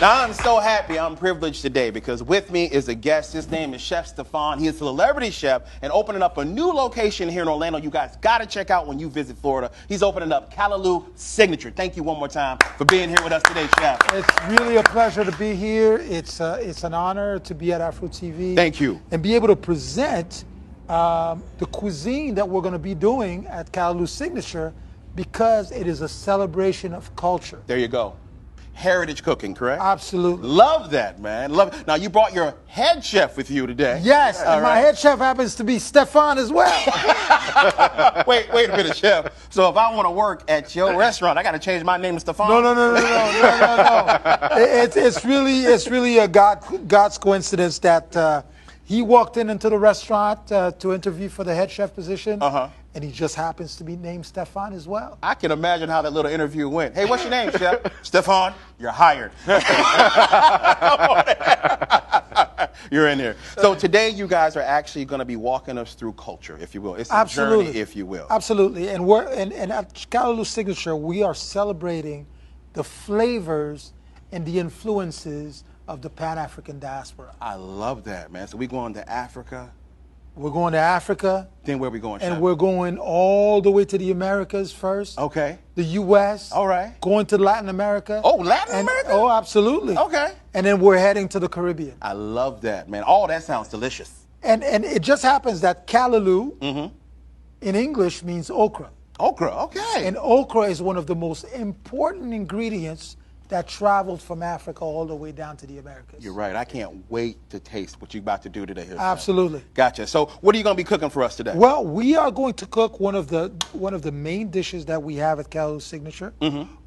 Now, I'm so happy, I'm privileged today because with me is a guest. His name is Chef Stefan. He is a celebrity chef and opening up a new location here in Orlando. You guys got to check out when you visit Florida. He's opening up Callaloo Signature. Thank you one more time for being here with us today, Chef. It's really a pleasure to be here. It's an honor to be at Afro TV. Thank you. And be able to present the cuisine that we're going to be doing at Callaloo Signature because it is a celebration of culture. There you go. Heritage cooking, correct? Absolutely. Love that, man. Love it. Now, you brought your head chef with you today. Yes, and my head chef happens to be Stefan as well. Wait a minute, chef. So if I want to work at your restaurant, I got to change my name to Stefan? No. It's really a God's coincidence that he walked into the restaurant to interview for the head chef position. And he just happens to be named Stefan as well. I can imagine how that little interview went. Hey, what's your name, chef? Stefan, you're hired. You're in there. So today you guys are actually going to be walking us through culture, if you will. It's a journey, if you will. Absolutely. And at Callaloo Signature, we are celebrating the flavors and the influences of the Pan-African diaspora. I love that, man. So we're going to Africa. We're going to Africa. Then where are we going, Chef? And we're going all the way to the Americas first. Okay. The U.S. All right. Going to Latin America. Oh, Latin America? Oh, absolutely. Okay. And then we're heading to the Caribbean. I love that, man. All that sounds delicious. And it just happens that Callaloo in English means okra. Okra, okay. And okra is one of the most important ingredients that traveled from Africa all the way down to the Americas. You're right. I can't wait to taste what you're about to do today. Here, absolutely. Gotcha. So what are you going to be cooking for us today? Well, we are going to cook one of the main dishes that we have at Callaloo Signature,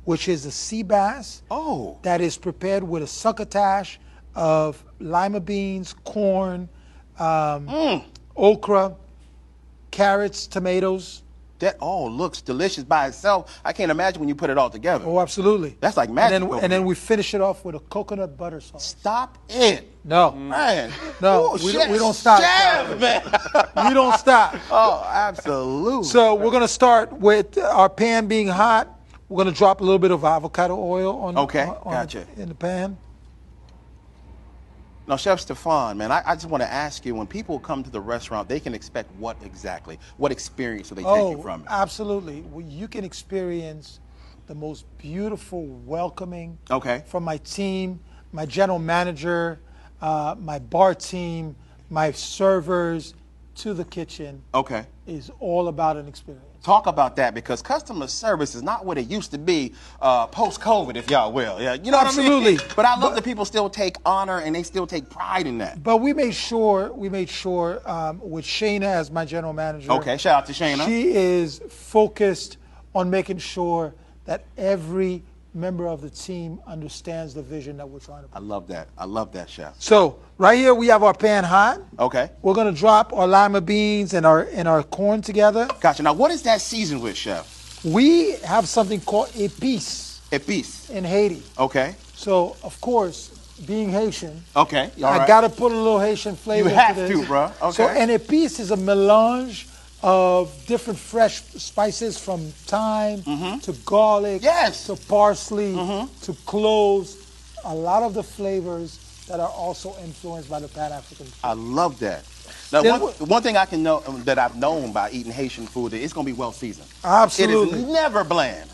which is the sea bass. Oh. That is prepared with a succotash of lima beans, corn, okra, carrots, tomatoes. That all looks delicious by itself. I can't imagine when you put it all together. Oh, absolutely. That's like magic. And then we finish it off with a coconut butter sauce. Stop it. No. Man. No, Ooh, we don't stop. Chef, man. We don't stop. Oh, absolutely. So we're going to start with our pan being hot. We're going to drop a little bit of avocado oil in the pan. Now, Chef Stefan, man, I just want to ask you, when people come to the restaurant, they can expect what exactly? What experience do they take you from it? Absolutely. Well, you can experience the most beautiful welcoming from my team, my general manager, my bar team, my servers, to the kitchen. Is all about an experience. Talk about that, because customer service is not what it used to be post-COVID, if y'all will. Yeah, you know what I mean? But I love that people still take honor and they still take pride in that. But we made sure with Shayna as my general manager. Okay, shout out to Shayna. She is focused on making sure that every member of the team understands the vision that we're trying to put. I love that. I love that, Chef. So right here we have our pan hot. Okay. We're gonna drop our lima beans and our corn together. Gotcha. Now, what is that seasoned with, Chef? We have something called épices. Épices. In Haiti. Okay. So of course, being Haitian. Okay. I gotta put a little Haitian flavor. You have into this. to, bro. Okay. So an épice is a melange of different fresh spices, from thyme to garlic, to parsley, to cloves. A lot of the flavors that are also influenced by the Pan-African food. I love that. Now, one thing I can know that I've known by eating Haitian food is it's going to be well seasoned. Absolutely. It is never bland.